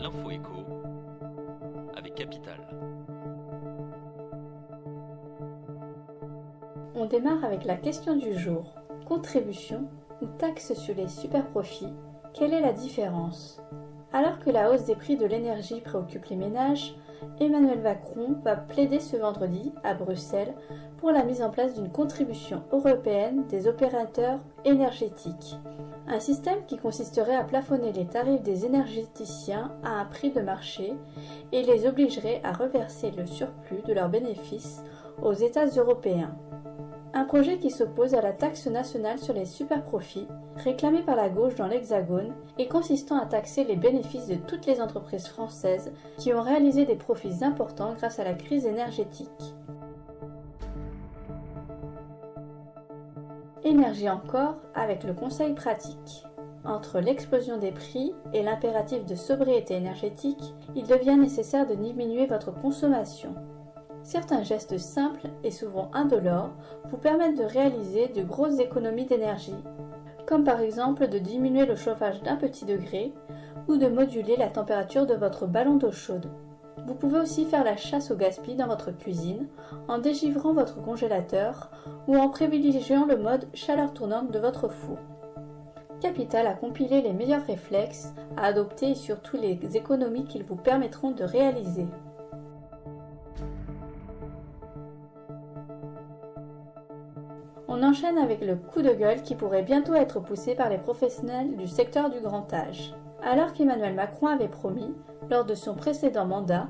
L'info écho avec Capital. On démarre avec la question du jour. Contribution ou taxe sur les superprofits, quelle est la différence? Alors que la hausse des prix de l'énergie préoccupe les ménages, Emmanuel Macron va plaider ce vendredi, à Bruxelles, pour la mise en place d'une contribution européenne des opérateurs énergétiques. Un système qui consisterait à plafonner les tarifs des énergéticiens à un prix de marché et les obligerait à reverser le surplus de leurs bénéfices aux États européens. Un projet qui s'oppose à la taxe nationale sur les superprofits, réclamée par la gauche dans l'Hexagone et consistant à taxer les bénéfices de toutes les entreprises françaises qui ont réalisé des profits importants grâce à la crise énergétique. Énergie encore avec le conseil pratique. Entre l'explosion des prix et l'impératif de sobriété énergétique, il devient nécessaire de diminuer votre consommation. Certains gestes simples et souvent indolores vous permettent de réaliser de grosses économies d'énergie, comme par exemple de diminuer le chauffage d'1 petit degré ou de moduler la température de votre ballon d'eau chaude. Vous pouvez aussi faire la chasse au gaspillage dans votre cuisine en dégivrant votre congélateur ou en privilégiant le mode chaleur tournante de votre four. Capital a compilé les meilleurs réflexes à adopter et surtout les économies qu'ils vous permettront de réaliser. On enchaîne avec le coup de gueule qui pourrait bientôt être poussé par les professionnels du secteur du grand âge. Alors qu'Emmanuel Macron avait promis, lors de son précédent mandat,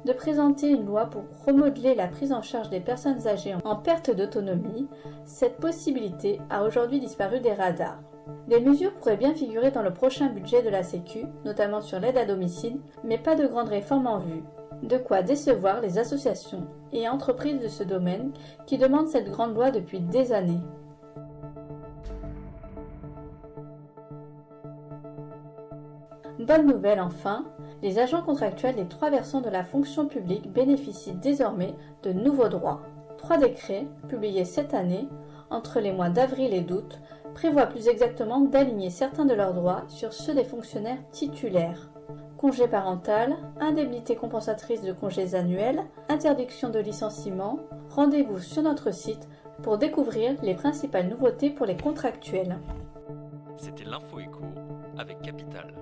de présenter une loi pour remodeler la prise en charge des personnes âgées en perte d'autonomie, cette possibilité a aujourd'hui disparu des radars. Des mesures pourraient bien figurer dans le prochain budget de la Sécu, notamment sur l'aide à domicile, mais pas de grandes réformes en vue. De quoi décevoir les associations et entreprises de ce domaine qui demandent cette grande loi depuis des années. Bonne nouvelle enfin, les agents contractuels des 3 versants de la fonction publique bénéficient désormais de nouveaux droits. 3 décrets, publiés cette année, entre les mois d'avril et d'août, prévoient plus exactement d'aligner certains de leurs droits sur ceux des fonctionnaires titulaires. Congé parental, indemnité compensatrice de congés annuels, interdiction de licenciement, rendez-vous sur notre site pour découvrir les principales nouveautés pour les contractuels. C'était l'info écho avec Capital.